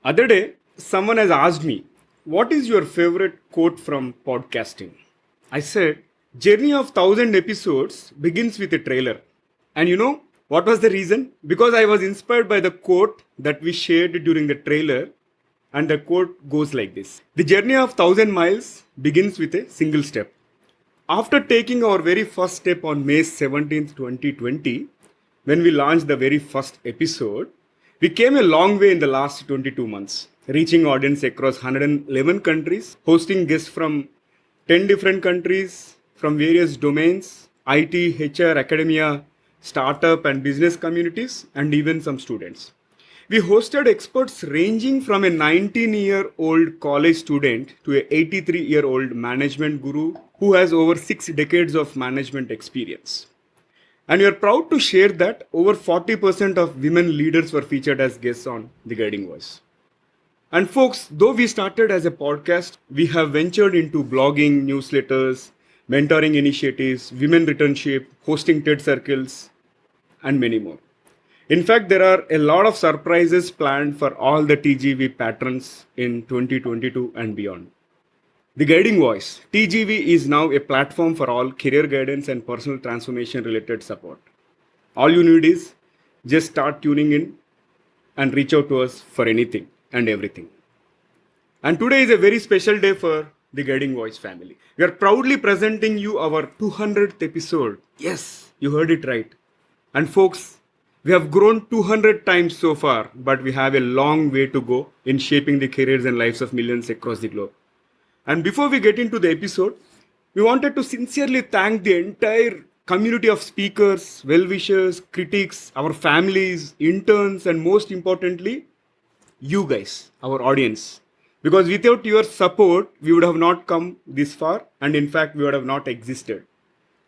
Other day, someone has asked me, what is your favorite quote from podcasting? I said, Journey of 1000 episodes begins with a trailer. And you know what was the reason? Because I was inspired by the quote that we shared during the trailer. And the quote goes like this: The journey of 1000 miles begins with a single step. After taking our very first step on May 17th, 2020, when we launched the very first episode, we came a long way in the last 22 months, reaching audience across 111 countries, hosting guests from 10 different countries, from various domains, IT, HR, academia, startup and business communities, and even some students. We hosted experts ranging from a 19-year-old college student to a 83-year-old management guru who has over 6 decades of management experience. And we are proud to share that over 40% of women leaders were featured as guests on The Guiding Voice. And folks, though we started as a podcast, we have ventured into blogging, newsletters, mentoring initiatives, women returnship, hosting TED circles, and many more. In fact, there are a lot of surprises planned for all the TGV patrons in 2022 and beyond. The Guiding Voice, TGV, is now a platform for all career guidance and personal transformation related support. All you need is just start tuning in and reach out to us for anything and everything. And today is a very special day for the Guiding Voice family. We are proudly presenting you our 200th episode. Yes, you heard it right. And folks, we have grown 200 times so far, but we have a long way to go in shaping the careers and lives of millions across the globe. And before we get into the episode, we wanted to sincerely thank the entire community of speakers, well-wishers, critics, our families, interns, and most importantly, you guys, our audience. Because without your support, we would have not come this far, and in fact, we would have not existed.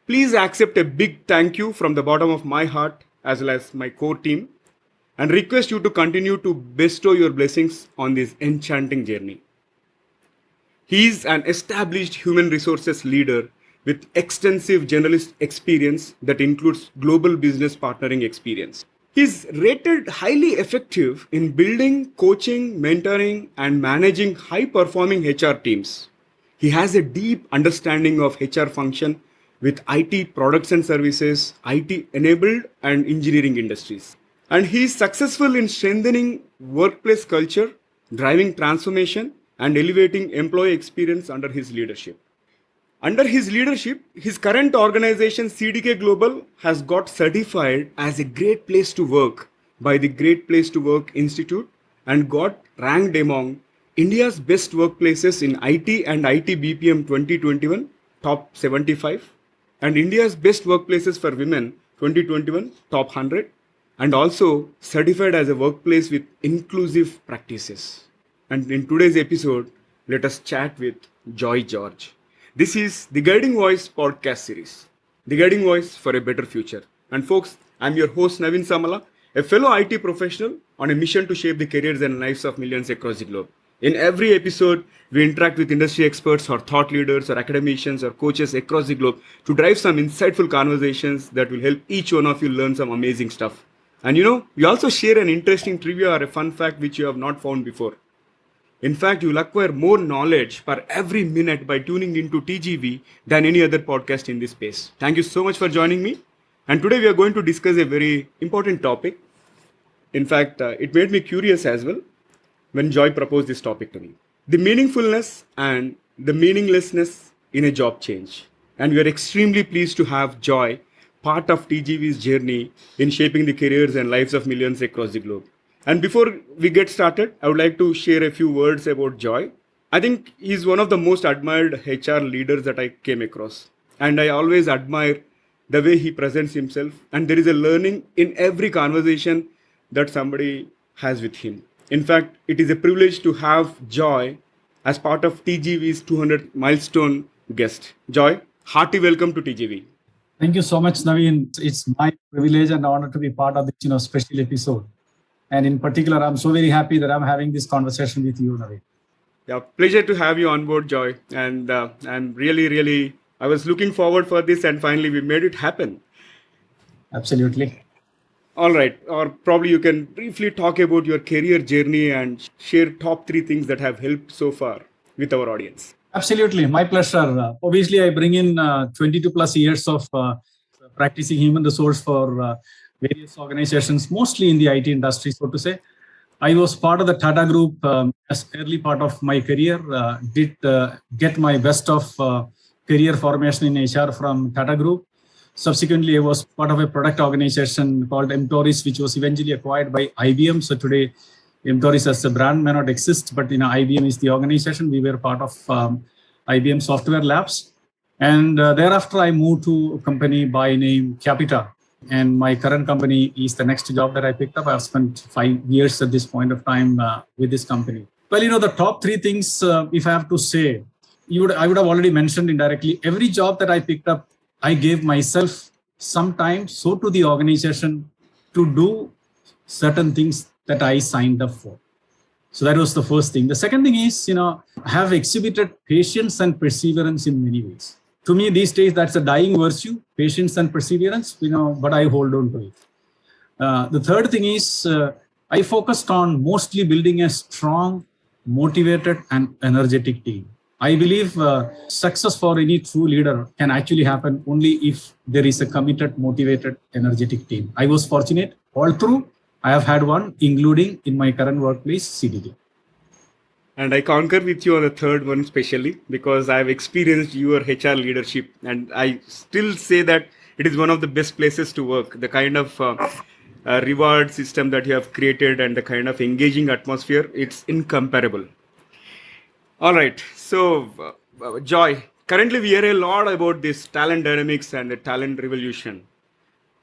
Please accept a big thank you from the bottom of my heart as well as my core team, and request you to continue to bestow your blessings on this enchanting journey. He is an established human resources leader with extensive generalist experience that includes global business partnering experience. He is rated highly effective in building, coaching, mentoring, and managing high-performing HR teams. He has a deep understanding of HR function with IT products and services, IT enabled and engineering industries. And he is successful in strengthening workplace culture, driving transformation, and elevating employee experience under his leadership. Under his leadership, his current organization CDK Global has got certified as a great place to work by the Great Place to Work Institute and got ranked among India's best workplaces in IT and IT BPM 2021 top 75 and India's best workplaces for women 2021 top 100 and also certified as a workplace with inclusive practices. And in today's episode, let us chat with Joy George. This is the Guiding Voice podcast series, The Guiding Voice for a Better Future. And folks, I'm your host Naveensamala, a fellow IT professional on a mission to shape the careers and lives of millions across the globe. In every episode, we interact with industry experts or thought leaders or academicians or coaches across the globe to drive some insightful conversations that will help each one of you learn some amazing stuff. And you know, we also share an interesting trivia or a fun fact which you have not found before. In fact, you will acquire more knowledge per every minute by tuning into TGV than any other podcast in this space. Thank you so much for joining me. And today we are going to discuss a very important topic. In fact, it made me curious as well when Joy proposed this topic to me. The meaningfulness and the meaninglessness in a job change. And we are extremely pleased to have Joy part of TGV's journey in shaping the careers and lives of millions across the globe. And before we get started, I would like to share a few words about Joy. I think he's one of the most admired HR leaders that I came across. And I always admire the way he presents himself. And there is a learning in every conversation that somebody has with him. In fact, it is a privilege to have Joy as part of TGV's 200 milestone guest. Joy, hearty welcome to TGV. Thank you so much, Naveen. It's my privilege and honor to be part of this, special episode. And in particular, I'm so very happy that I'm having this conversation with you, Naveen. Yeah, pleasure to have you on board, Joy. And I'm really, I was looking forward for this and finally we made it happen. Absolutely. All right. Or probably you can briefly talk about your career journey and share top three things that have helped so far with our audience. Absolutely, my pleasure. Obviously, I bring in 22 plus years of practicing human resource for various organizations, mostly in the IT industry, so to say. I was part of the Tata Group as early part of my career. Did get my best of career formation in HR from Tata Group. Subsequently, I was part of a product organization called Mtoris, which was eventually acquired by IBM. So today, Mtoris as a brand may not exist, but IBM is the organization. We were part of IBM Software Labs. And thereafter, I moved to a company by name Capita. And my current company is the next job that I picked up. I've spent 5 years at this point of time with this company. Well, the top three things, if I have to say, I would have already mentioned indirectly. Every job that I picked up, I gave myself some time, so to the organization, to do certain things that I signed up for. So that was the first thing. The second thing is, I have exhibited patience and perseverance in many ways. To me, these days, that's a dying virtue, patience and perseverance, but I hold on to it. The third thing is, I focused on mostly building a strong, motivated, and energetic team. I believe success for any true leader can actually happen only if there is a committed, motivated, energetic team. I was fortunate all through. I have had one, including in my current workplace, CDD. And I concur with you on the third one, especially because I've experienced your HR leadership, and I still say that it is one of the best places to work. The kind of reward system that you have created and the kind of engaging atmosphere, it's incomparable. All right. So, Joy, currently we hear a lot about this talent dynamics and the talent revolution.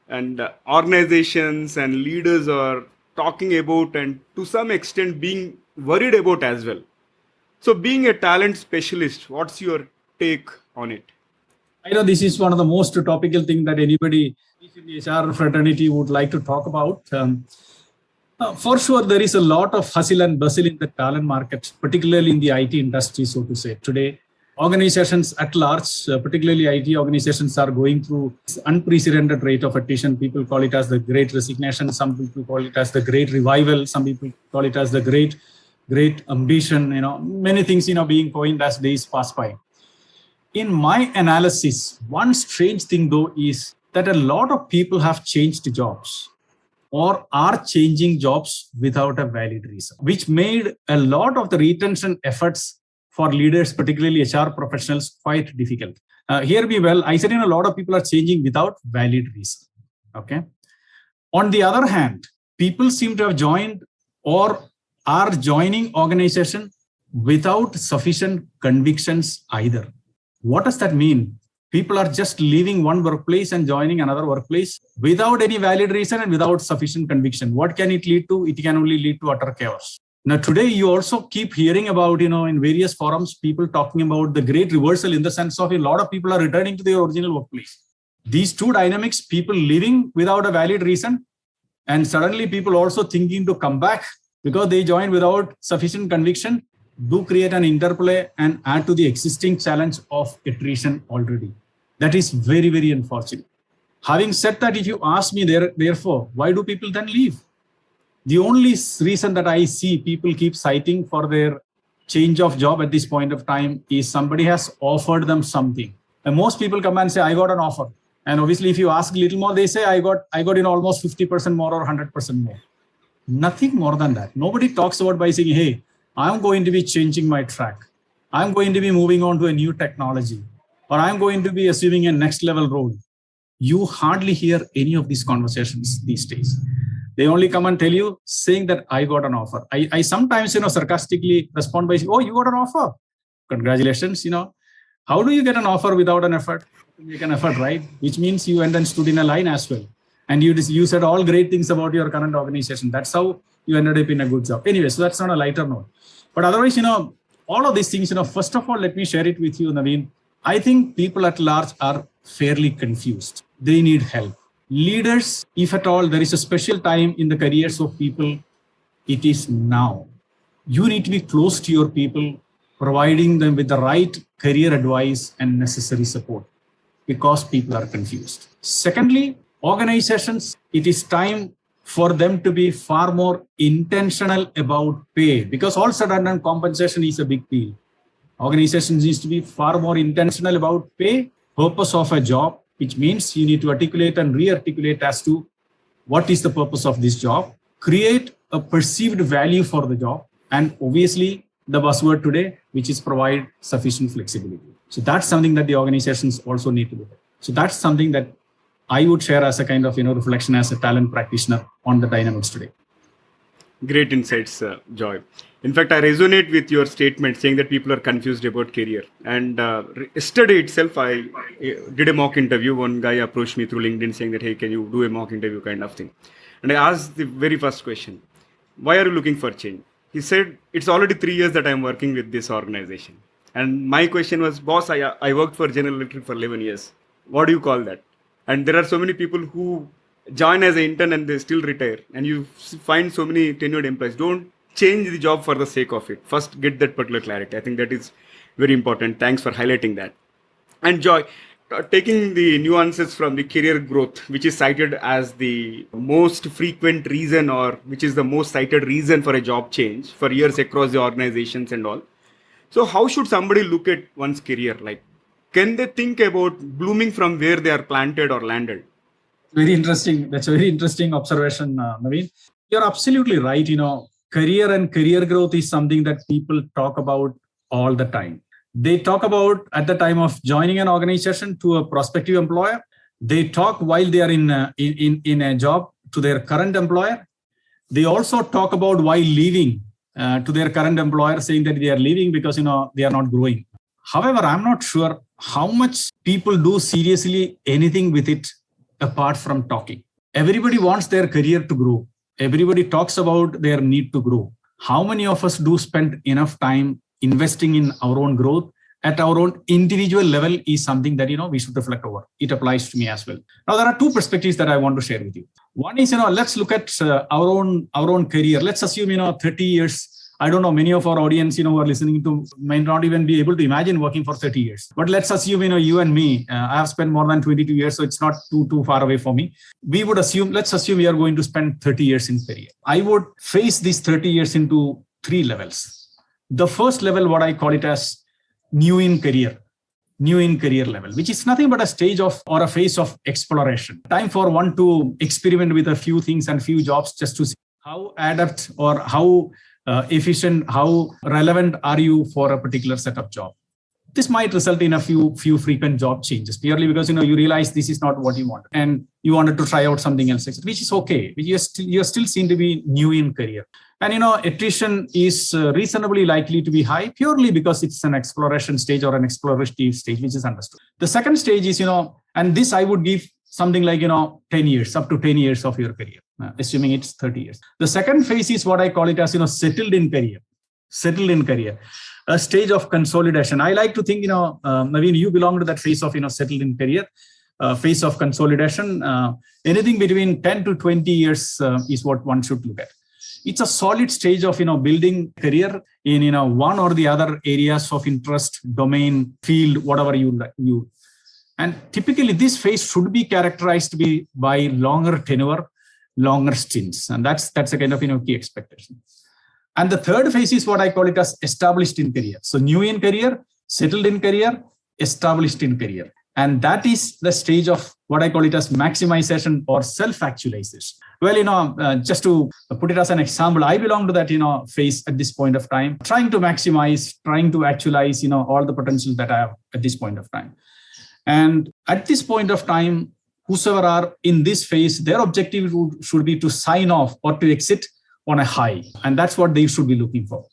And organizations and leaders are talking about and to some extent being worried about as well. So, being a talent specialist, what's your take on it? I know this is one of the most topical things that anybody in the HR fraternity would like to talk about. For sure, there is a lot of hustle and bustle in the talent market, particularly in the IT industry, so to say. Today, organizations at large, particularly IT organizations, are going through this unprecedented rate of attrition. People call it as the great resignation. Some people call it as the great revival. Some people call it as the great ambition. Many things, being coined as days pass by. In my analysis, one strange thing, though, is that a lot of people have changed jobs or are changing jobs without a valid reason, which made a lot of the retention efforts for leaders, particularly HR professionals, quite difficult. Hear me well, I said a lot of people are changing without valid reason. Okay. On the other hand, people seem to have joined or are joining organization without sufficient convictions either. What does that mean? People are just leaving one workplace and joining another workplace without any valid reason and without sufficient conviction. What can it lead to? It can only lead to utter chaos. Now, today, you also keep hearing about, in various forums, people talking about the great reversal in the sense of a lot of people are returning to their original workplace. These two dynamics, people leaving without a valid reason, and suddenly people also thinking to come back because they joined without sufficient conviction, do create an interplay and add to the existing challenge of attrition already. That is very, very unfortunate. Having said that, if you ask me, therefore, why do people then leave? The only reason that I see people keep citing for their change of job at this point of time is somebody has offered them something. And most people come and say, I got an offer. And obviously, if you ask a little more, they say, I got in almost 50% more or 100% more. Nothing more than that. Nobody talks about by saying, hey, I'm going to be changing my track. I'm going to be moving on to a new technology, or I'm going to be assuming a next level role. You hardly hear any of these conversations these days. They only come and tell you saying that I got an offer. I sometimes, sarcastically respond by saying, oh, you got an offer. Congratulations. How do you get an offer without an effort? You make an effort, right? Which means you went and stood in a line as well. And you said all great things about your current organization. That's how you ended up in a good job. Anyway, so that's on a lighter note. But otherwise, all of these things, first of all, let me share it with you, Naveen. I think people at large are fairly confused. They need help. Leaders, if at all, there is a special time in the careers of people, it is now. You need to be close to your people, providing them with the right career advice and necessary support because people are confused. Secondly, organizations, it is time for them to be far more intentional about pay, because all sudden compensation is a big deal. Organizations needs to be far more intentional about pay, purpose of a job, which means you need to articulate and re-articulate as to what is the purpose of this job, create a perceived value for the job, and obviously the buzzword today, which is provide sufficient flexibility. So that's something that the organizations also need to do. So that's something that I would share as a kind of reflection as a talent practitioner on the dynamics today. Great insights, Joy. In fact, I resonate with your statement saying that people are confused about career. And yesterday itself, I did a mock interview. One guy approached me through LinkedIn saying that, hey, can you do a mock interview kind of thing? And I asked the very first question, why are you looking for change? He said, it's already 3 years that I'm working with this organization. And my question was, boss, I worked for General Electric for 11 years. What do you call that? And there are so many people who join as an intern and they still retire. And you find so many tenured employees. Don't change the job for the sake of it. First, get that particular clarity. I think that is very important. Thanks for highlighting that. And Joy, taking the nuances from the career growth, which is cited as the most frequent reason or which is the most cited reason for a job change for years across the organizations and all. So how should somebody look at one's career? Like, can they think about blooming from where they are planted or landed? Very interesting. That's a very interesting observation, Naveen. You're absolutely right. Career and career growth is something that people talk about all the time. They talk about at the time of joining an organization to a prospective employer. They talk while they are in a job to their current employer. They also talk about while leaving to their current employer, saying that they are leaving because they are not growing. However, I'm not sure how much people do seriously anything with it apart from talking. Everybody wants their career to grow. Everybody talks about their need to grow. How many of us do spend enough time investing in our own growth at our own individual level is something that we should reflect over. It applies to me as well. Now, there are two perspectives that I want to share with you. One is, let's look at our own career. Let's assume 30 years. I don't know, many of our audience, who are listening to might not even be able to imagine working for 30 years. But let's assume, you and me, I have spent more than 22 years, so it's not too far away for me. Let's assume we are going to spend 30 years in career. I would phase these 30 years into 3 levels. The first level, what I call it as new in career level, which is nothing but a stage of or a phase of exploration. Time for one to experiment with a few things and few jobs just to see how adept or how efficient, how relevant are you for a particular set of job. This might result in a few frequent job changes purely because you realize this is not what you want and you wanted to try out something else, which is okay. You're still seen to be new in career. And attrition is reasonably likely to be high purely because it's an exploration stage or an explorative stage, which is understood. The second stage is, and this I would give something like, 10 years, up to 10 years of your career, assuming it's 30 years. The second phase is what I call it as, settled in career, a stage of consolidation. I like to think, Naveen, you belong to that phase of, settled in career, phase of consolidation. Anything between 10 to 20 years is what one should look at. It's a solid stage of, building career in, one or the other areas of interest, domain, field, whatever you. And typically this phase should be characterized by longer tenure, longer stints. And that's a kind of, key expectation. And the third phase is what I call it as established in career. So new in career, settled in career, established in career. And that is the stage of what I call it as maximization or self-actualization. Well, just to put it as an example, I belong to that, phase at this point of time, trying to maximize, trying to actualize, all the potential that I have at this point of time. And at this point of time, whosoever are in this phase, their objective should be to sign off or to exit on a high. And that's what they should be looking for.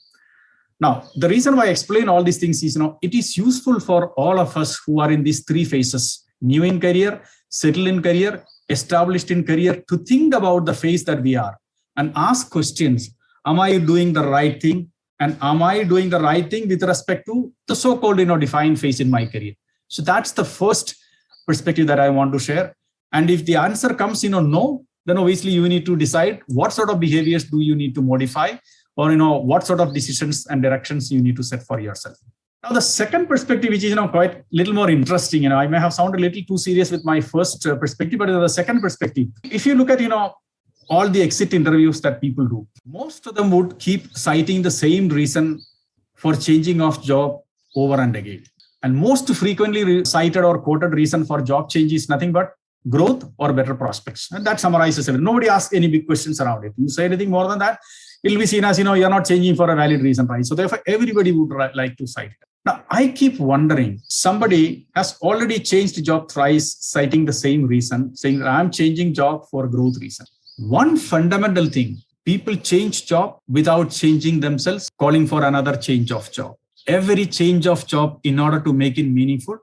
Now, the reason why I explain all these things is, it is useful for all of us who are in these 3 phases, new in career, settled in career, established in career, to think about the phase that we are and ask questions. Am I doing the right thing? And am I doing the right thing with respect to the so-called, defined phase in my career? So that's the first perspective that I want to share. And if the answer comes, no, then obviously you need to decide what sort of behaviors do you need to modify, or what sort of decisions and directions you need to set for yourself. Now, the second perspective, which is quite a little more interesting, I may have sounded a little too serious with my first perspective, but the second perspective, if you look at all the exit interviews that people do, most of them would keep citing the same reason for changing of job over and again. And most frequently cited or quoted reason for job change is nothing but growth or better prospects. And that summarizes it. Nobody asks any big questions around it. You say anything more than that, it'll be seen as, you're not changing for a valid reason, right? So therefore, everybody would like to cite it. Now, I keep wondering, somebody has already changed job thrice, citing the same reason, saying that I'm changing job for growth reason. One fundamental thing, people change job without changing themselves, calling for another change of job. Every change of job, in order to make it meaningful,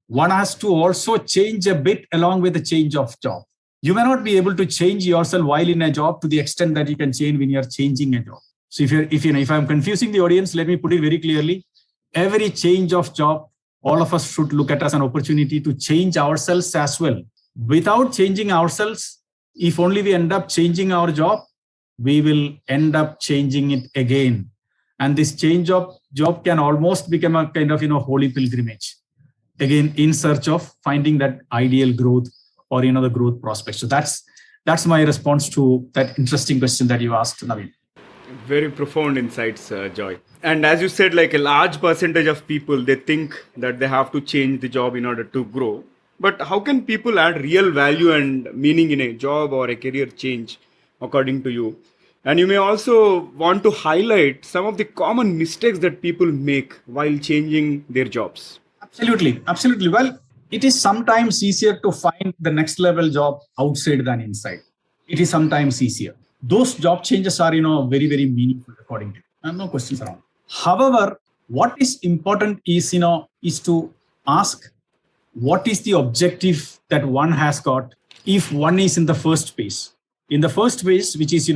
one has to also change a bit along with the change of job. You may not be able to change yourself while in a job to the extent that you can change when you're changing a job. So if I'm confusing the audience, let me put it very clearly. Every change of job, all of us should look at as an opportunity to change ourselves as well. Without changing ourselves, if only we end up changing our job, we will end up changing it again. And this change of job can almost become a kind of, holy pilgrimage. Again, in search of finding that ideal growth or, the growth prospects. So that's my response to that interesting question that you asked, Naveen. Very profound insights, Joy. And as you said, like a large percentage of people, they think that they have to change the job in order to grow. But how can people add real value and meaning in a job or a career change, according to you? And you may also want to highlight some of the common mistakes that people make while changing their jobs. Absolutely. Well, it is sometimes easier to find the next level job outside than inside. It is sometimes easier. Those job changes are, very, very meaningful according to me. No questions around. However, what is important is, is to ask what is the objective that one has got if one is in the first phase. In the first phase, which is,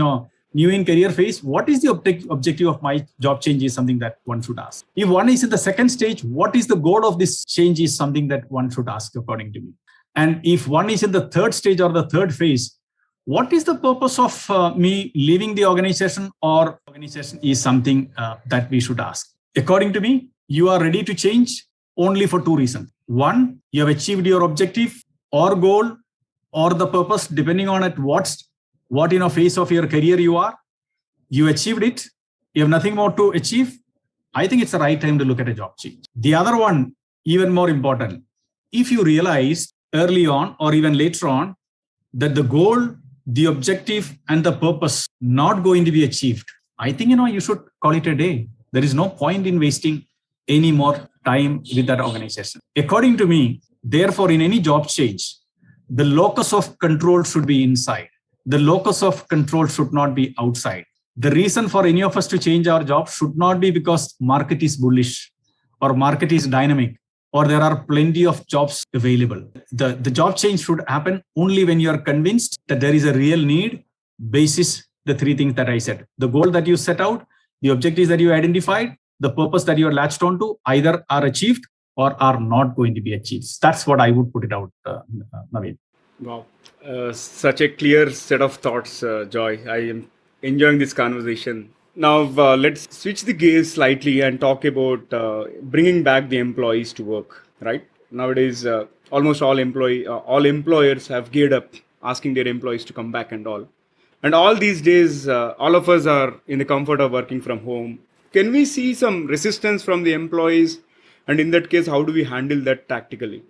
new in career phase, what is the objective of my job change is something that one should ask. If one is in the second stage, what is the goal of this change is something that one should ask according to me. And if one is in the third stage or the third phase, what is the purpose of me leaving the organization or organization is something that we should ask. According to me, you are ready to change only for two reasons. One, you have achieved your objective or goal or the purpose, depending on at what phase of your career you are. You achieved it. You have nothing more to achieve. I think it's the right time to look at a job change. The other one, even more important, if you realize early on or even later on that the goal, the objective and the purpose not going to be achieved, I think, you should call it a day. There is no point in wasting any more time with that organization. According to me, therefore, in any job change, the locus of control should be inside. The locus of control should not be outside. The reason for any of us to change our job should not be because market is bullish or market is dynamic or there are plenty of jobs available. The job change should happen only when you are convinced that there is a real need basis the three things that I said. The goal that you set out, the objectives that you identified, the purpose that you are latched onto either are achieved or are not going to be achieved. That's what I would put it out, Naveen. Wow. Such a clear set of thoughts, Joy. I am enjoying this conversation. Now, let's switch the gears slightly and talk about bringing back the employees to work, right? Nowadays, almost all employers have geared up asking their employees to come back and all. And all these days, all of us are in the comfort of working from home. Can we see some resistance from the employees? And in that case, how do we handle that tactically?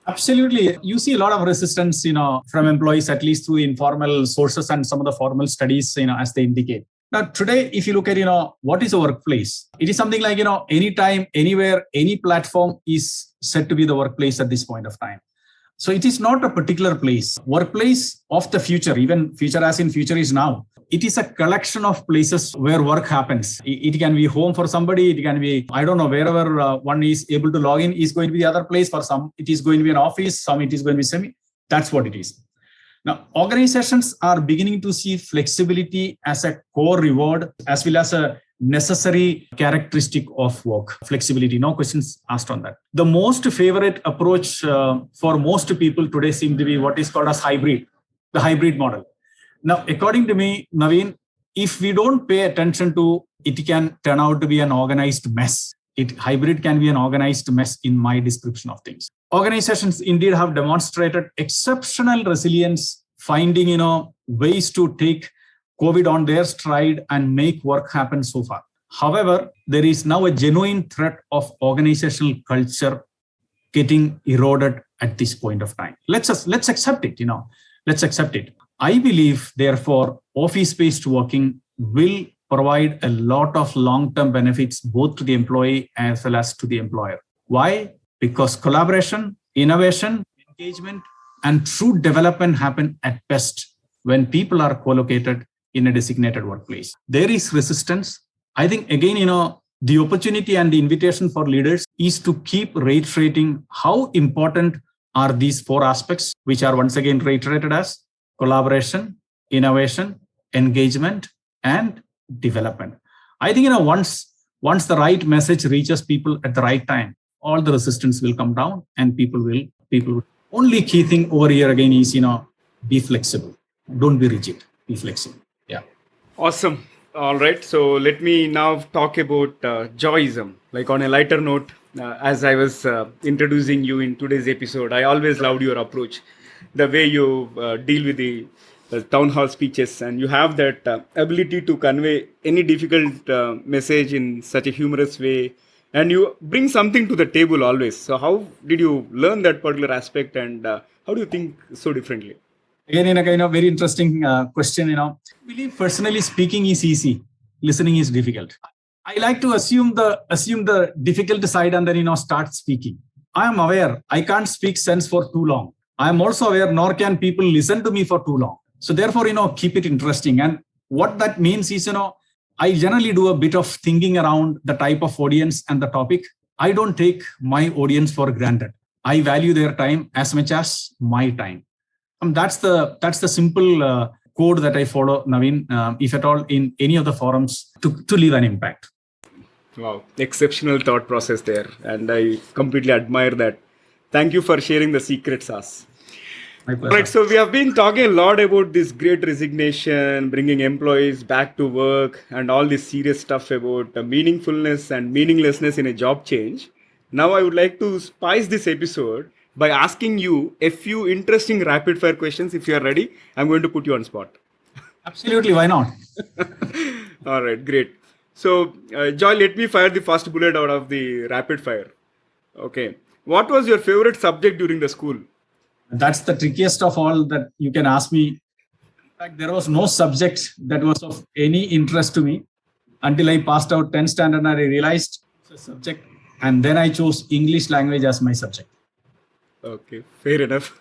Absolutely. You see a lot of resistance, from employees, at least through informal sources and some of the formal studies, as they indicate. Now, today, if you look at, what is a workplace? It is something like, anytime, anywhere, any platform is said to be the workplace at this point of time. So it is not a particular place. Workplace of the future, even future as in future is now. It is a collection of places where work happens. It can be home for somebody. It can be, wherever one is able to log in is going to be the other place. For some, it is going to be an office. Some, it is going to be semi. That's what it is. Now, organizations are beginning to see flexibility as a core reward as well as a necessary characteristic of work. Flexibility, no questions asked on that. The most favorite approach for most people today seems to be what is called as hybrid, the hybrid model. Now, according to me, Naveen, if we don't pay attention to it, can turn out to be an organized mess. Hybrid can be an organized mess in my description of things. Organizations indeed have demonstrated exceptional resilience finding, ways to take COVID on their stride and make work happen so far. However, there is now a genuine threat of organizational culture getting eroded at this point of time. Let's accept it, let's accept it. I believe, therefore, office-based working will provide a lot of long-term benefits both to the employee as well as to the employer. Why? Because collaboration, innovation, engagement, and true development happen at best when people are co-located in a designated workplace. There is resistance. I think, again, the opportunity and the invitation for leaders is to keep reiterating how important are these four aspects, which are once again reiterated as collaboration, innovation, engagement, and development. I think, once the right message reaches people at the right time, all the resistance will come down and people will. Only key thing over here again is, be flexible. Don't be rigid. Be flexible. Yeah. Awesome. All right. So let me now talk about joyism. Like on a lighter note, as I was introducing you in today's episode, I always loved your approach, the way you deal with the town hall speeches, and you have that ability to convey any difficult message in such a humorous way, and you bring something to the table always. So how did you learn that particular aspect, and how do you think so differently? Again, in a kind of very interesting question, I believe personally speaking is easy. Listening is difficult. I like to assume the difficult side and then, start speaking. I am aware I can't speak sense for too long. I am also aware nor can people listen to me for too long. So therefore, keep it interesting. And what that means is, I generally do a bit of thinking around the type of audience and the topic. I don't take my audience for granted. I value their time as much as my time. That's the simple code that I follow, Naveen, if at all, in any of the forums to leave an impact. Wow, exceptional thought process there. And I completely admire that. Thank you for sharing the secret sauce. My pleasure. Right, so we have been talking a lot about this great resignation, bringing employees back to work, and all this serious stuff about meaningfulness and meaninglessness in a job change. Now I would like to spice this episode by asking you a few interesting rapid fire questions. If you are ready, I'm going to put you on spot. Absolutely, why not? All right, great. So, Joy, let me fire the first bullet out of the rapid fire. Okay. What was your favorite subject during the school? That's the trickiest of all that you can ask me. In fact, there was no subject that was of any interest to me until I passed out 10th standard and I realized it's a subject. And then I chose English language as my subject. Okay, fair enough.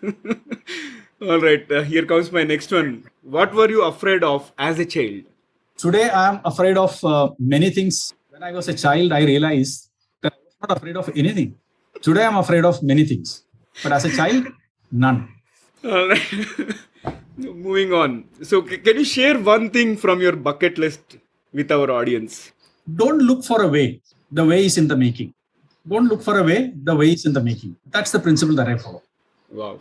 All right, here comes my next one. What were you afraid of as a child? Today, I am afraid of many things. When I was a child, I realized that I was not afraid of anything. Today, I'm afraid of many things. But as a child, none. All right. Moving on. So, can you share one thing from your bucket list with our audience? Don't look for a way. The way is in the making. Don't look for a way. The way is in the making. That's the principle that I follow. Wow.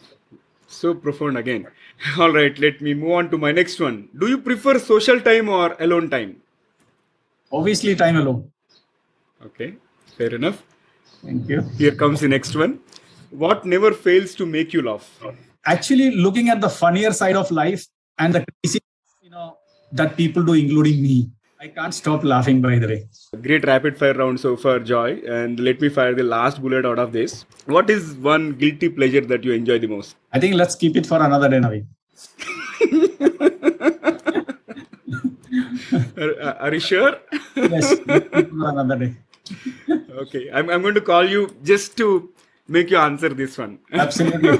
So profound again. All right, let me move on to my next one. Do you prefer social time or alone time? Obviously, time alone. Okay, fair enough. Thank you. Here comes the next one. What never fails to make you laugh? Actually, looking at the funnier side of life and the crazy, that people do, including me. I can't stop laughing, by the way. Great rapid fire round so far, Joy. And let me fire the last bullet out of this. What is one guilty pleasure that you enjoy the most? I think let's keep it for another day, Navi. Are you sure? Yes, let's keep it for another day. Okay, I'm going to call you just to make you answer this one. Absolutely.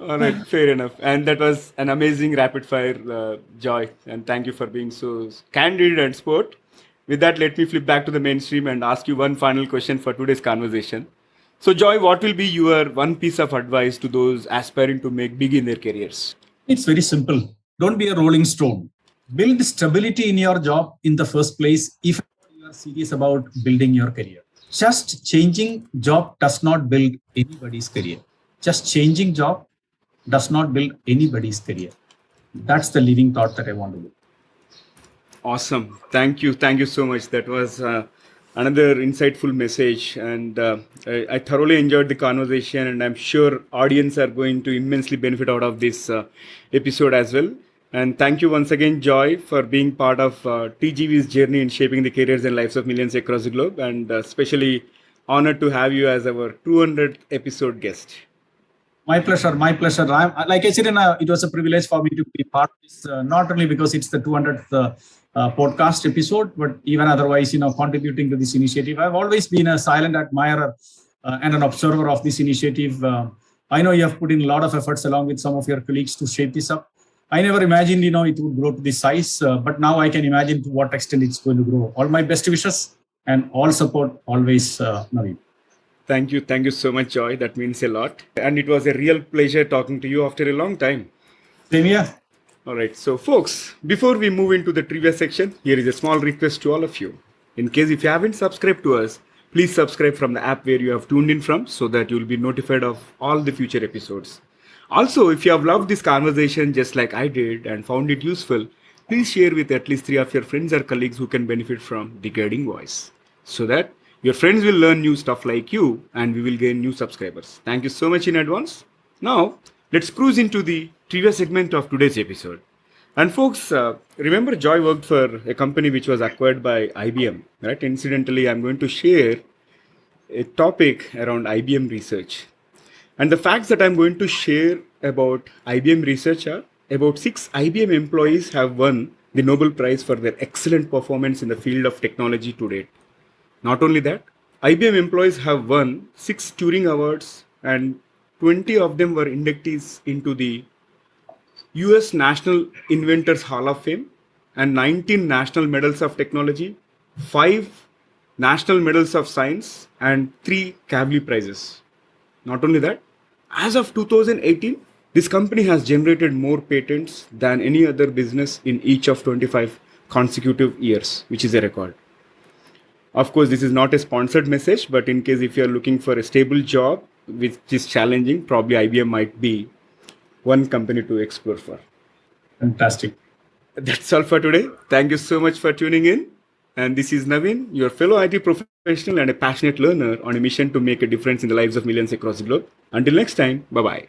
All right, fair enough. And that was an amazing rapid fire, Joy. And thank you for being so candid and sport. With that, let me flip back to the mainstream and ask you one final question for today's conversation. So, Joy, what will be your one piece of advice to those aspiring to make big in their careers? It's very simple. Don't be a rolling stone. Build stability in your job in the first place if you are serious about building your career. Just changing job does not build anybody's career. Just changing job does not build anybody's career. That's the living thought that I want to do. Awesome. Thank you. Thank you so much. That was another insightful message. And I thoroughly enjoyed the conversation, and I'm sure audience are going to immensely benefit out of this episode as well. And thank you once again, Joy, for being part of TGV's journey in shaping the careers and lives of millions across the globe. And especially honored to have you as our 200th episode guest. My pleasure. My pleasure. Like I said, it was a privilege for me to be part of this, not only because it's the 200th podcast episode, but even otherwise, contributing to this initiative. I've always been a silent admirer and an observer of this initiative. I know you have put in a lot of efforts along with some of your colleagues to shape this up. I never imagined, it would grow to this size, but now I can imagine to what extent it's going to grow. All my best wishes and all support always, Naveen. Thank you. Thank you so much, Joy. That means a lot. And it was a real pleasure talking to you after a long time. Same here. All right. So, folks, before we move into the trivia section, here is a small request to all of you. In case if you haven't subscribed to us, please subscribe from the app where you have tuned in from so that you will be notified of all the future episodes. Also, if you have loved this conversation just like I did and found it useful, please share with at least 3 of your friends or colleagues who can benefit from The Guiding Voice, so that your friends will learn new stuff like you and we will gain new subscribers. Thank you so much in advance. Now, let's cruise into the trivia segment of today's episode. And folks, remember Joy worked for a company which was acquired by IBM, right? Incidentally, I'm going to share a topic around IBM research. And the facts that I'm going to share about IBM research are about 6 IBM employees have won the Nobel Prize for their excellent performance in the field of technology to date. Not only that, IBM employees have won 6 Turing Awards and 20 of them were inductees into the US National Inventors Hall of Fame and 19 National Medals of Technology, 5 National Medals of Science and 3 Kavli Prizes. Not only that, as of 2018, this company has generated more patents than any other business in each of 25 consecutive years, which is a record. Of course, this is not a sponsored message, but in case if you are looking for a stable job, which is challenging, probably IBM might be one company to explore for. Fantastic. That's all for today. Thank you so much for tuning in. And this is Naveen, your fellow IT professional and a passionate learner on a mission to make a difference in the lives of millions across the globe. Until next time, bye-bye.